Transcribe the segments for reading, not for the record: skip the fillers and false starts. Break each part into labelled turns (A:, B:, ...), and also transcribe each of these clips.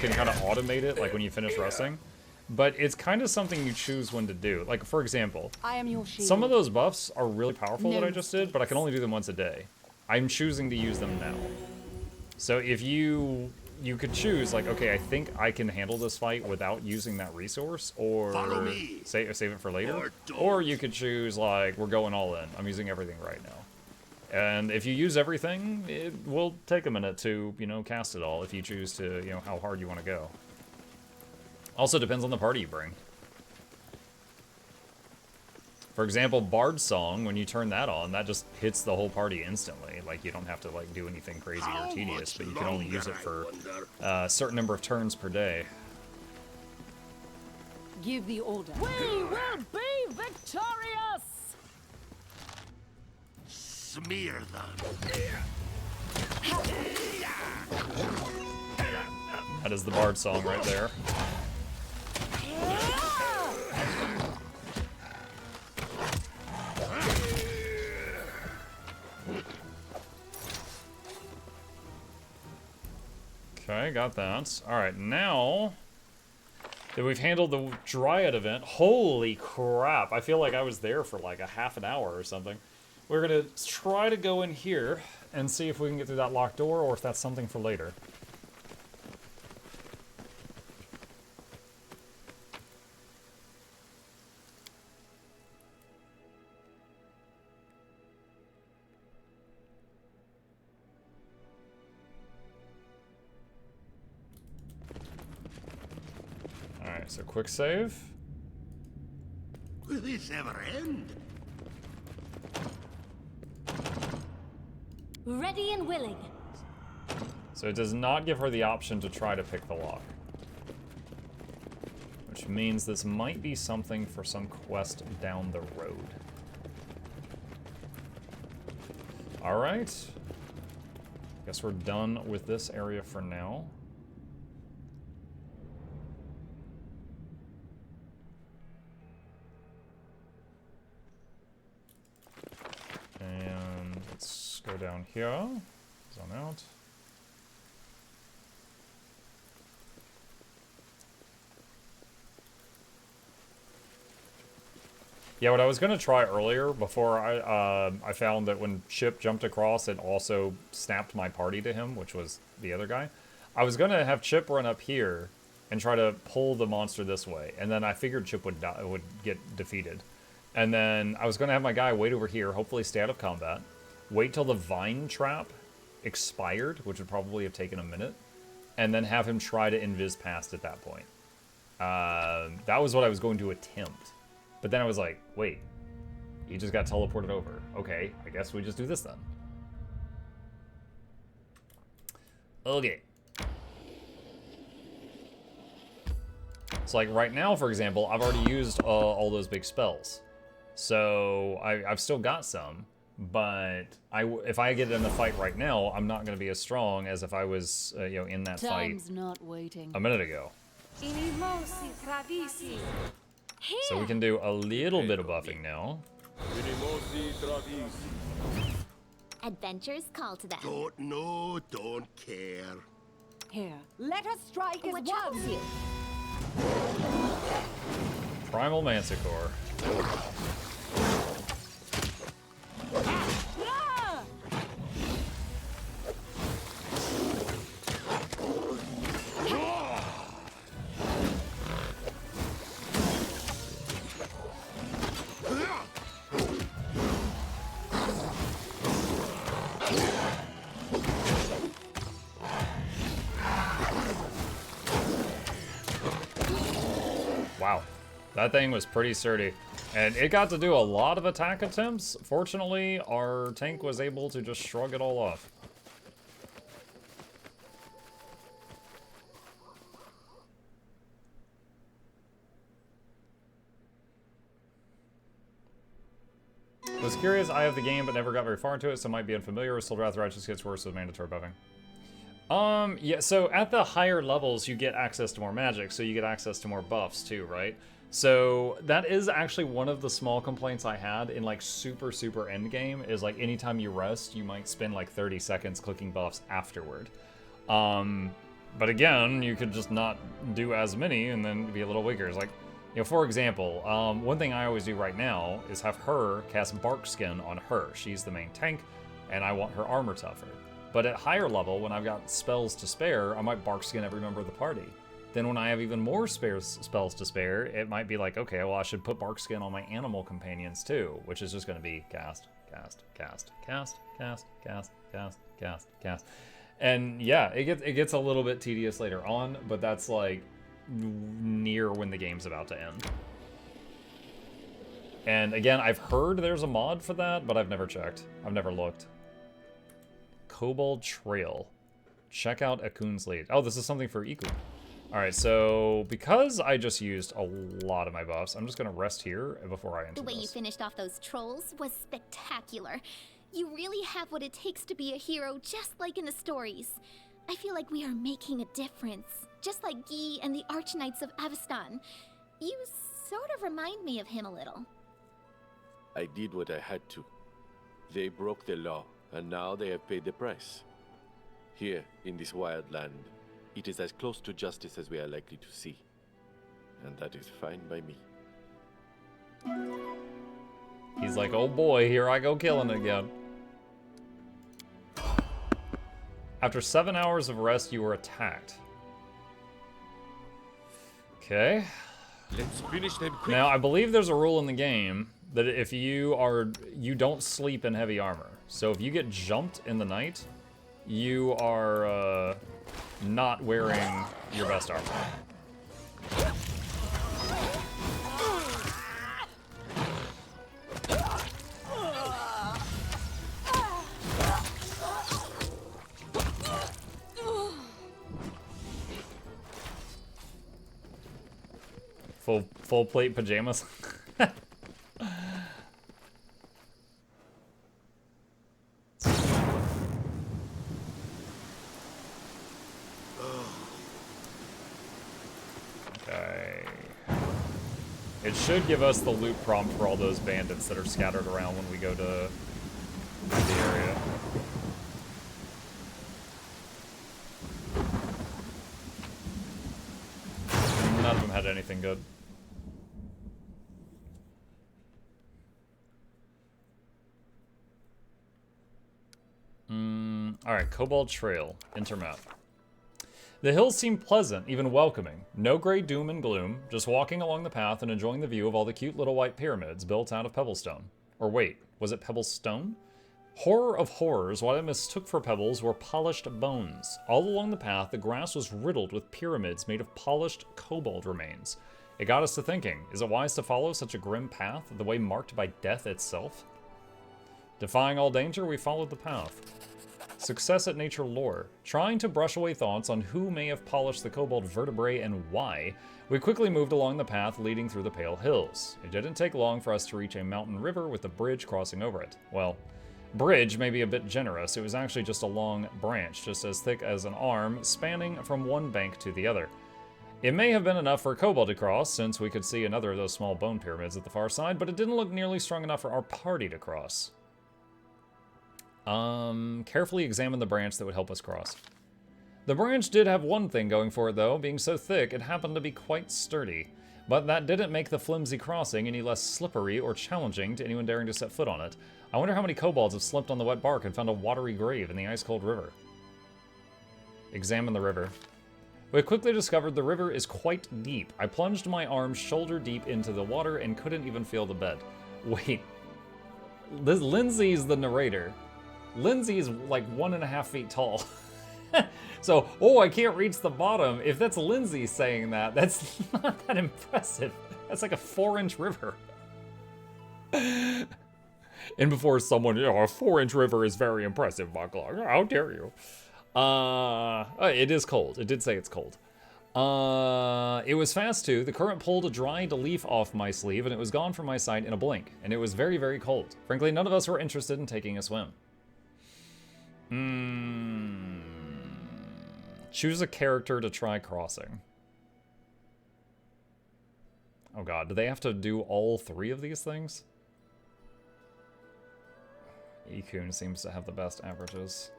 A: can kind of automate it, like when you finish resting. But it's kind of something you choose when to do. Like, for example,
B: I am your shield.
A: some of those buffs are really powerful that I just did,
B: mistakes.
A: but I can only do them once a day. I'm choosing to use them now. So if you could choose, like, okay, I think I can handle this fight without using that resource, or save it for later. Or you could choose, like, we're going all in. I'm using everything right now. And if you use everything, it will take a minute to, you know, cast it all if you choose to, you know, how hard you want to go. Also depends on the party you bring. For example, Bard's Song, when you turn that on, that just hits the whole party instantly. Like, you don't have to, like, do anything crazy or tedious, but you can only use it for a certain number of turns per day.
B: Give the order.
C: We will be victorious!
D: Smear them.
A: That is the Bard Song right there. Okay, got that. Alright, now that we've handled the Dryad event, holy crap, I feel like I was there for like a half an hour or something. We're gonna try to go in here and see if we can get through that locked door or if that's something for later. Alright, so quick save.
D: Will this ever end?
E: Ready and willing.
A: So it does not give her the option to try to pick the lock. Which means this might be something for some quest down the road. Alright. Guess we're done with this area for now. And let's go down here. Zone out. Yeah, what I was gonna try earlier before I found that when Chip jumped across, it also snapped my party to him, which was the other guy. I was gonna have Chip run up here and try to pull the monster this way, and then I figured Chip would get defeated. And then I was gonna have my guy wait over here, hopefully stay out of combat, wait till the vine trap expired, which would probably have taken a minute, and then have him try to invis past at that point. That was what I was going to attempt. But then I was like, wait, he just got teleported over. Okay, I guess we just do this then. Okay. So like right now, for example, I've already used all those big spells. So I've still got some, but if I get in the fight right now, I'm not going to be as strong as if I was you know, in that
B: Time's
A: fight
B: not waiting.
A: a minute ago. So we can do a little bit of buffing now.
E: Adventures call to them.
D: Don't know, don't care.
B: Here, let us strike as
E: What
B: one.
E: troubles you?
A: Primal Manticore.
B: Ah!
A: Wow, that thing was pretty sturdy. And it got to do a lot of attack attempts. Fortunately, our tank was able to just shrug it all off. Was curious, I have the game but never got very far into it, so might be unfamiliar. Still Wrath of Righteous gets worse with mandatory buffing. Yeah, so at the higher levels, you get access to more magic, so you get access to more buffs too, right? So that is actually one of the small complaints I had in like super endgame, is like anytime you rest, you might spend like 30 seconds clicking buffs afterward. But again, you could just not do as many and then be a little weaker. It's like, you know, for example, one thing I always do right now is have her cast Bark Skin on her. She's the main tank, and I want her armor tougher. But at higher level, when I've got spells to spare, I might Bark Skin every member of the party. Then when I have even more spells to spare, it might be like, okay, well, I should put Bark Skin on my animal companions too, which is just going to be cast, cast, cast, cast, cast, cast, cast, cast, cast. And yeah, it gets a little bit tedious later on, but that's like near when the game's about to end. And again, I've heard there's a mod for that, but I've never checked. I've never looked. Kobold Trail. Check out Akun's lead. Oh, this is something for Iku. Alright, so because I just used a lot of my buffs, I'm just gonna rest here before I enter
E: The way you
A: this.
E: finished off those trolls was spectacular. You really have what it takes to be a hero, just like in the stories. I feel like we are making a difference, just like Guy and the Archknights of Avestan. You sort of remind me of him a little.
F: I did what I had to. They broke the law, and now they have paid the price. Here, in this wild land, it is as close to justice as we are likely to see. And that is fine by me.
A: He's like, oh boy, here I go killing again. After 7 hours of rest, you were attacked. Okay.
F: Let's finish them quick.
A: Now, I believe there's a rule in the game that if you don't sleep in heavy armor. So if you get jumped in the night, you are not wearing your best armor. Full plate pajamas. Okay. It should give us the loot prompt for all those bandits that are scattered around when we go to the area. None of them had anything good. Alright, Kobold Trail. Enter map. The hills seem pleasant, even welcoming. No gray doom and gloom, just walking along the path and enjoying the view of all the cute little white pyramids built out of pebblestone. Or wait, was it pebblestone? Horror of horrors, what I mistook for pebbles were polished bones. All along the path, the grass was riddled with pyramids made of polished kobold remains. It got us to thinking, is it wise to follow such a grim path, the way marked by death itself? Defying all danger, we followed the path. Success at nature lore. Trying to brush away thoughts on who may have polished the kobold vertebrae and why, we quickly moved along the path leading through the Pale Hills. It didn't take long for us to reach a mountain river with a bridge crossing over it. Well, bridge may be a bit generous. It was actually just a long branch, just as thick as an arm, spanning from one bank to the other. It may have been enough for a kobold to cross, since we could see another of those small bone pyramids at the far side, but it didn't look nearly strong enough for our party to cross. Carefully examine the branch that would help us cross. The branch did have one thing going for it, though. Being so thick, it happened to be quite sturdy. But that didn't make the flimsy crossing any less slippery or challenging to anyone daring to set foot on it. I wonder how many kobolds have slipped on the wet bark and found a watery grave in the ice-cold river. Examine the river. We quickly discovered the river is quite deep. I plunged my arms shoulder deep into the water and couldn't even feel the bed. Wait. Lindsay's the narrator. Lindsay is like 1.5 feet tall. So, oh, I can't reach the bottom. If that's Lindsay saying that, that's not that impressive. That's like a 4-inch river. And before someone, you know, a 4-inch river is very impressive, Mukluk. How dare you? It is cold. It did say it's cold. It was fast too. The current pulled a dried leaf off my sleeve and it was gone from my sight in a blink. And it was very, very cold. Frankly, none of us were interested in taking a swim. Choose a character to try crossing. Oh god, do they have to do all 3 of these things? Ikun seems to have the best averages.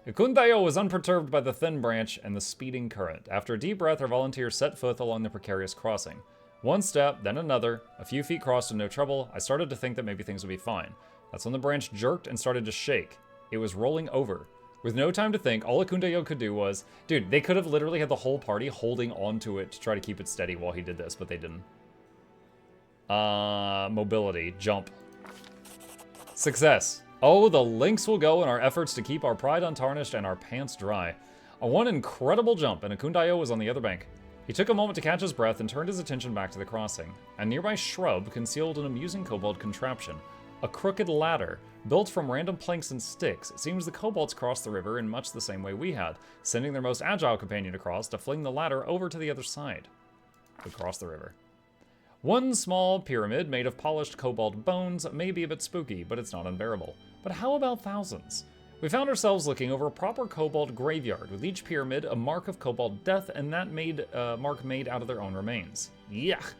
A: Ikundayo was unperturbed by the thin branch and the speeding current. After a deep breath, our volunteers set foot along the precarious crossing. One step, then another. A few feet crossed with no trouble. I started to think that maybe things would be fine. That's when the branch jerked and started to shake. It was rolling over. With no time to think, all Ikundayo could do was... Dude, they could have literally had the whole party holding onto it to try to keep it steady while he did this, but they didn't. Mobility. Jump. Success. Oh, the links will go in our efforts to keep our pride untarnished and our pants dry. One incredible jump, and Ikundayo was on the other bank. He took a moment to catch his breath and turned his attention back to the crossing. A nearby shrub concealed an amusing kobold contraption. A crooked ladder, built from random planks and sticks. It seems the kobolds crossed the river in much the same way we had, sending their most agile companion across to fling the ladder over to the other side. We crossed the river. One small pyramid made of polished kobold bones may be a bit spooky, but it's not unbearable. But how about thousands? We found ourselves looking over a proper kobold graveyard, with each pyramid a mark of kobold death, and that mark made out of their own remains. Yuck!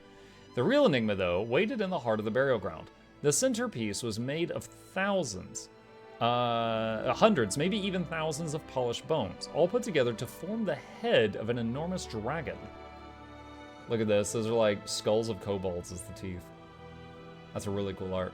A: The real enigma, though, waited in the heart of the burial ground. The centerpiece was made of thousands, hundreds, maybe even thousands of polished bones, all put together to form the head of an enormous dragon. Look at this, those are like skulls of kobolds as the teeth. That's a really cool art.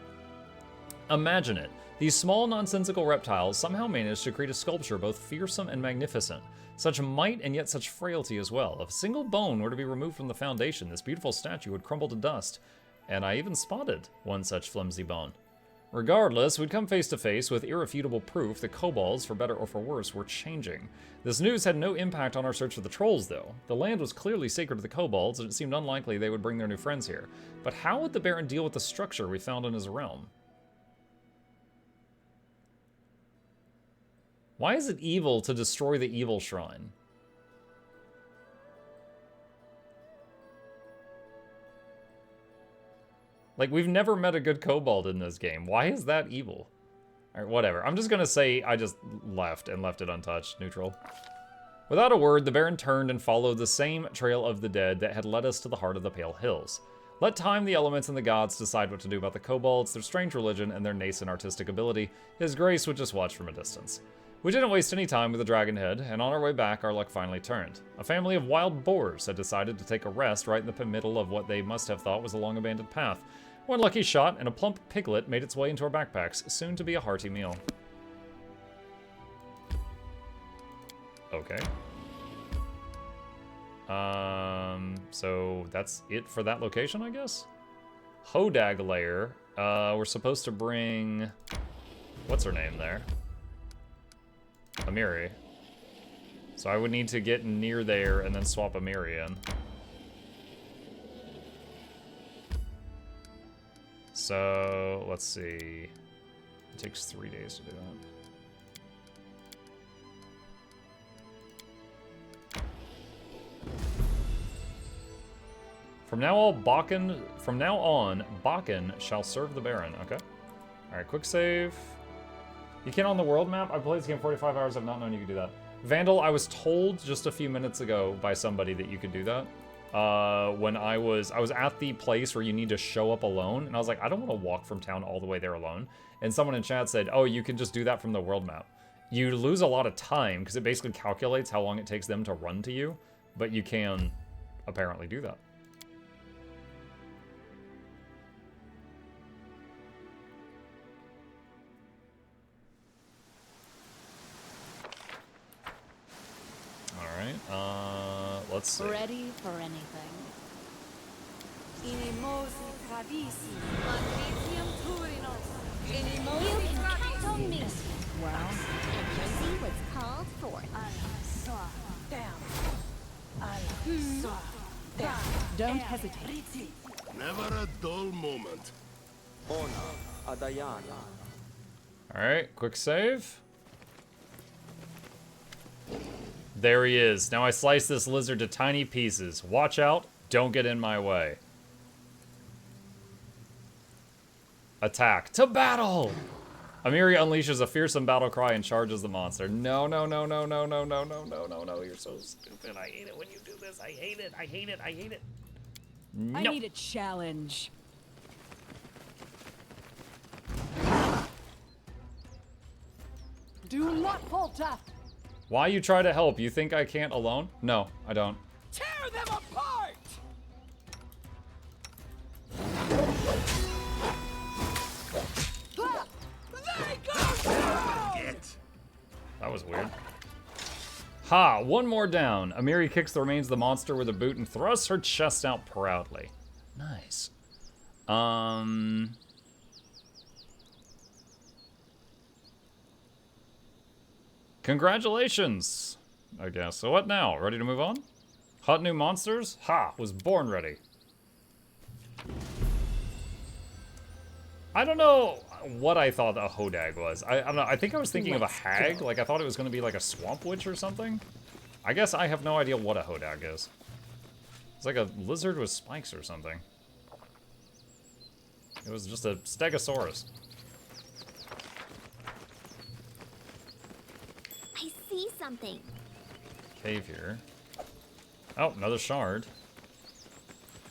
A: Imagine it. These small, nonsensical reptiles somehow managed to create a sculpture both fearsome and magnificent. Such might and yet such frailty as well. If a single bone were to be removed from the foundation, this beautiful statue would crumble to dust. And I even spotted one such flimsy bone. Regardless, we'd come face to face with irrefutable proof that kobolds, for better or for worse, were changing. This news had no impact on our search for the trolls, though. The land was clearly sacred to the kobolds, and it seemed unlikely they would bring their new friends here. But how would the Baron deal with the structure we found in his realm? Why is it evil to destroy the evil shrine? Like, we've never met a good kobold in this game. Why is that evil? Alright, whatever. I'm just gonna say I just left it untouched. Neutral. Without a word, the Baron turned and followed the same trail of the dead that had led us to the heart of the Pale Hills. Let time, the elements, and the gods decide what to do about the kobolds, their strange religion, and their nascent artistic ability. His grace would just watch from a distance. We didn't waste any time with the dragon head, and on our way back, our luck finally turned. A family of wild boars had decided to take a rest right in the middle of what they must have thought was a long-abandoned path. One lucky shot, and a plump piglet made its way into our backpacks, soon to be a hearty meal. Okay. So that's it for that location, I guess? Hodag Lair. We're supposed to bring... What's her name there? Amiri. So I would need to get near there and then swap Amiri in. So, let's see. It takes 3 days to do that. From now on, Bakken shall serve the Baron. Okay. Alright, quick save. You can on the world map? I played this game 45 hours. I've not known you could do that. Vandal, I was told just a few minutes ago by somebody that you could do that. When I was at the place where you need to show up alone, and I was like, I don't want to walk from town all the way there alone. And someone in chat said, oh, you can just do that from the world map. You lose a lot of time, because it basically calculates how long it takes them to run to you, but you can apparently do that. Alright, let's see.
C: Ready for anything.
E: You can count on me.
C: Well,
E: And you see what's called for.
B: Don't hesitate.
D: Never a dull moment.
A: Alright, quick save. There he is. Now I slice this lizard to tiny pieces. Watch out. Don't get in my way. Attack. To battle! Amiri unleashes a fearsome battle cry and charges the monster. No, no, no, no, no, no, no, no, no, no, no. You're so stupid. I hate it when you do this. I hate it. I hate it. I hate it. No.
B: I need a challenge. Do not falter.
A: Why you try to help? You think I can't alone? No, I don't.
C: Tear them apart! They go down!
A: That was weird. Ha! One more down. Amiri kicks the remains of the monster with a boot and thrusts her chest out proudly. Nice. Congratulations, I guess. So what now? Ready to move on? Hunt new monsters? Ha! Was born ready. I don't know what I thought a hodag was. I don't know. I think I was thinking of a hag. Like, I thought it was going to be like a swamp witch or something. I guess I have no idea what a hodag is. It's like a lizard with spikes or something. It was just a stegosaurus.
E: I see something.
A: Cave here. Oh, another shard.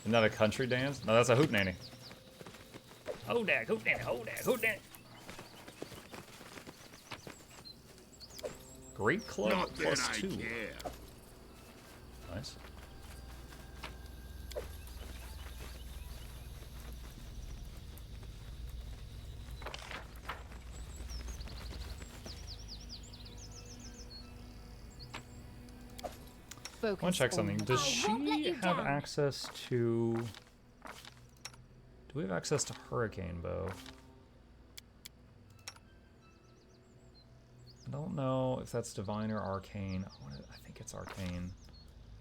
A: Isn't that a country dance? No, that's a hootenanny. Hodag, hootenanny, hodag, hootenanny. Great club
D: Not that I
A: +2.
D: care.
A: Nice. I want to check something. Does
E: I won't let
A: she
E: you
A: have
E: down.
A: access to... Do we have access to Hurricane Bow? I don't know if that's Divine or Arcane. I think it's Arcane.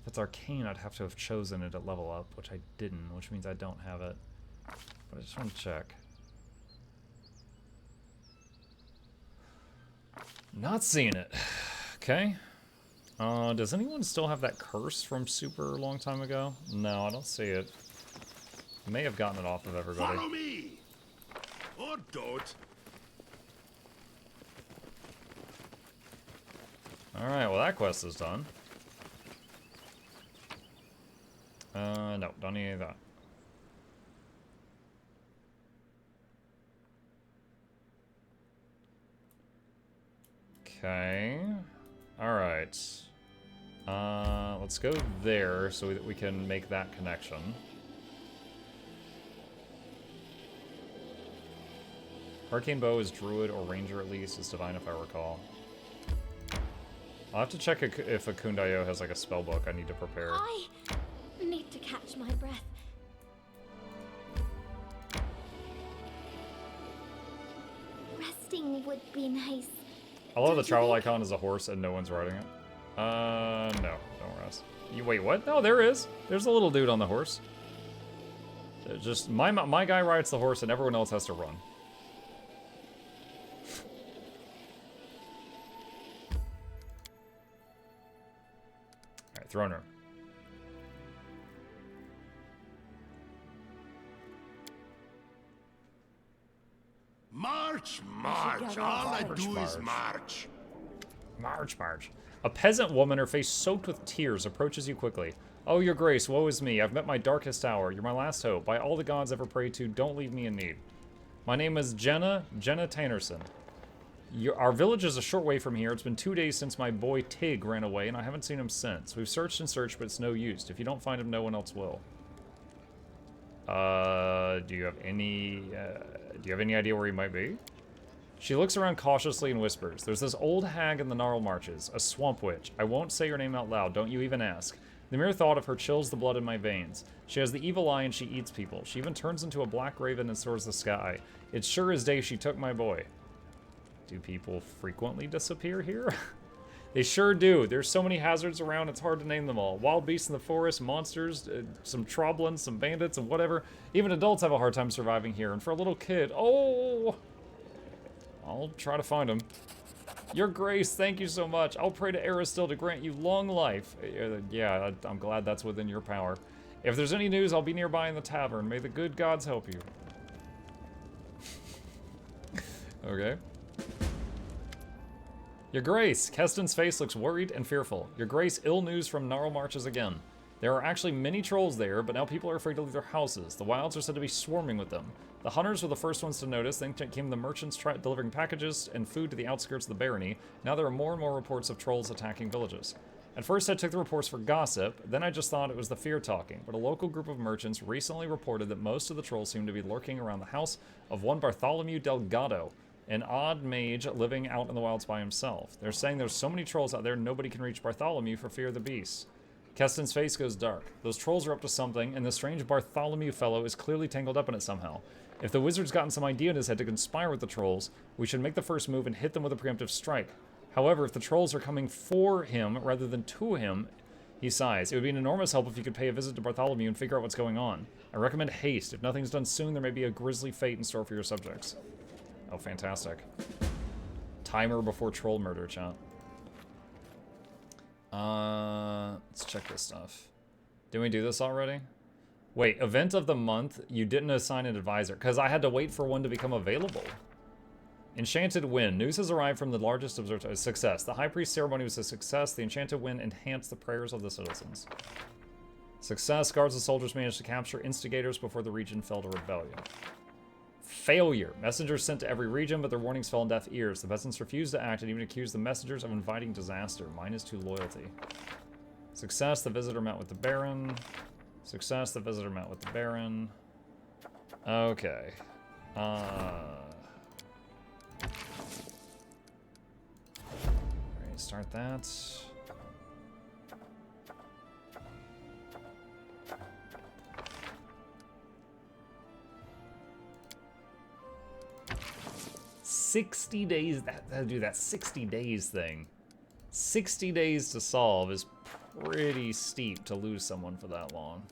A: If it's Arcane, I'd have to have chosen it at level up, which I didn't, which means I don't have it. But I just want to check. Not seeing it. Okay. Does anyone still have that curse from super long time ago? No, I don't see it. May have gotten it off of everybody.
D: Follow me! Or don't.
A: Alright, well that quest is done. No, don't need any of that. Okay. Alright. Let's go there so that we can make that connection. Arcane Bow is Druid or Ranger at least. It's Divine if I recall. I'll have to check if a Kundayo has like a spell book I need to prepare.
E: I need to catch my breath. Resting would be nice.
A: I love the
E: Don't you
A: travel
E: think?
A: icon as a horse and no one's riding it. No, don't rest. You wait, what? No, there is. There's a little dude on the horse. Just my guy rides the horse and everyone else has to run. Alright, throne room.
D: March, march. All I do is march.
A: March, march. A peasant woman, her face soaked with tears, approaches you quickly. Oh, your grace, woe is me. I've met my darkest hour. You're my last hope. By all the gods ever prayed to, don't leave me in need. My name is Jenna Tannerson. Our village is a short way from here. It's been 2 days since my boy Tig ran away, and I haven't seen him since. We've searched and searched, but it's no use. If you don't find him, no one else will. Do you have any idea where he might be? She looks around cautiously and whispers. There's this old hag in the Gnarl Marches, a swamp witch. I won't say her name out loud, don't you even ask. The mere thought of her chills the blood in my veins. She has the evil eye and she eats people. She even turns into a black raven and soars the sky. It's sure as day she took my boy. Do people frequently disappear here? They sure do. There's so many hazards around, it's hard to name them all. Wild beasts in the forest, monsters, some troblins, some bandits, and whatever. Even adults have a hard time surviving here, and for a little kid, oh! I'll try to find him. Your grace, thank you so much. I'll pray to Aristil to grant you long life. Yeah, I'm glad that's within your power. If there's any news, I'll be nearby in the tavern. May the good gods help you. Okay. Your Grace, Keston's face looks worried and fearful. Your Grace, ill news from Gnarl Marches again. There are actually many trolls there, but now people are afraid to leave their houses. The wilds are said to be swarming with them. The hunters were the first ones to notice, then came the merchants delivering packages and food to the outskirts of the barony. Now there are more and more reports of trolls attacking villages. At first I took the reports for gossip, then I just thought it was the fear talking, but a local group of merchants recently reported that most of the trolls seem to be lurking around the house of one Bartholomew Delgado, an odd mage living out in the wilds by himself. They're saying there's so many trolls out there nobody can reach Bartholomew for fear of the beasts. Keston's face goes dark. Those trolls are up to something, and the strange Bartholomew fellow is clearly tangled up in it somehow. If the wizard's gotten some idea in his head to conspire with the trolls, we should make the first move and hit them with a preemptive strike. However, if the trolls are coming for him rather than to him, he sighs. It would be an enormous help if you could pay a visit to Bartholomew and figure out what's going on. I recommend haste. If nothing's done soon, there may be a grisly fate in store for your subjects. Oh, fantastic. Timer before troll murder, chat. Let's check this stuff. Didn't we do this already? Wait, event of the month, you didn't assign an advisor, because I had to wait for one to become available. Enchanted Wind. News has arrived from the largest observatory. Success. The High Priest ceremony was a success. The Enchanted Wind enhanced the prayers of the citizens. Success. Guards and soldiers managed to capture instigators before the region fell to rebellion. Failure. Messengers sent to every region, but their warnings fell on deaf ears. The peasants refused to act and even accused the messengers of inviting disaster. -2 loyalty. Success. The visitor met with the Baron. Success. The visitor met with the Baron. Okay. Start that. $60 days. That'll do that 60 days thing. 60 days to solve is pretty steep to lose someone for that long.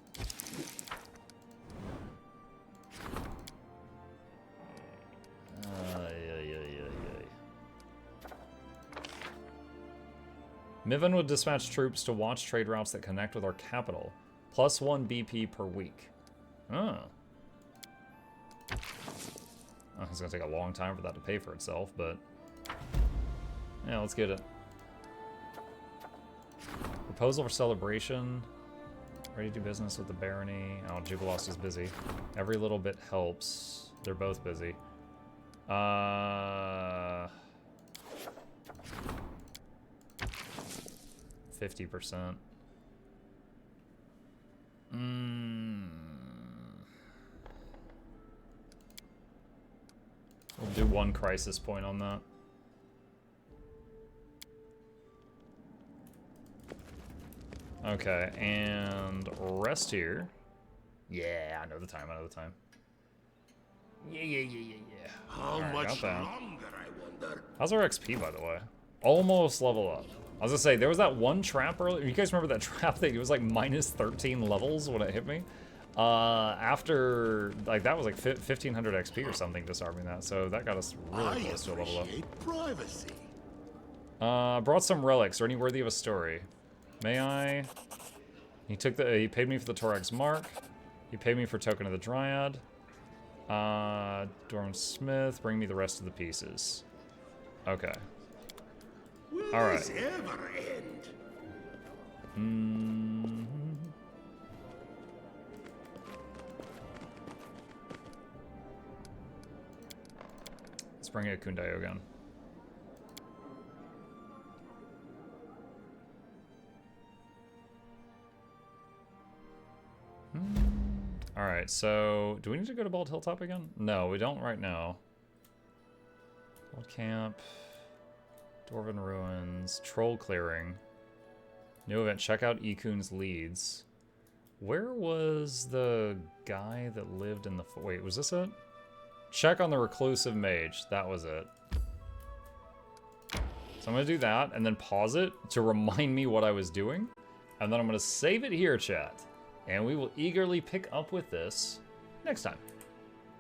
A: Mivan would dispatch troops to watch trade routes that connect with our capital. +1 BP per week. Oh. It's gonna take a long time for that to pay for itself, but yeah, let's get it. Proposal for celebration. Ready to do business with the barony. Oh, Jubilost is busy. Every little bit helps. They're both busy. 50%. We'll do 1 crisis point on that. Okay, and rest here. Yeah, I know the time, Yeah.
D: How
A: Alright,
D: much
A: got that.
D: longer, I wonder?
A: How's our XP, by the way? Almost level up. I was gonna say, there was that one trap earlier. You guys remember that trap thing? It was like -13 levels when it hit me. After, like, that was like 1500 XP or something disarming that. So that got us really close to a level up.
D: Privacy.
A: Brought some relics. Are any worthy of a story? May I? He paid me for the Torag's Mark. He paid me for Token of the Dryad. Dorm Smith, bring me the rest of the pieces. Okay.
D: Will
A: All right.
D: this ever end?
A: Let's bring in Kundayo again. Alright, so do we need to go to Bald Hilltop again? No, we don't right now. Old Camp, Dwarven Ruins, Troll Clearing. New event, check out Ikun's leads. Where was the guy that lived in the... Wait, was this it? Check on the Reclusive Mage. That was it. So I'm going to do that and then pause it to remind me what I was doing. And then I'm going to save it here, chat. And we will eagerly pick up with this next time.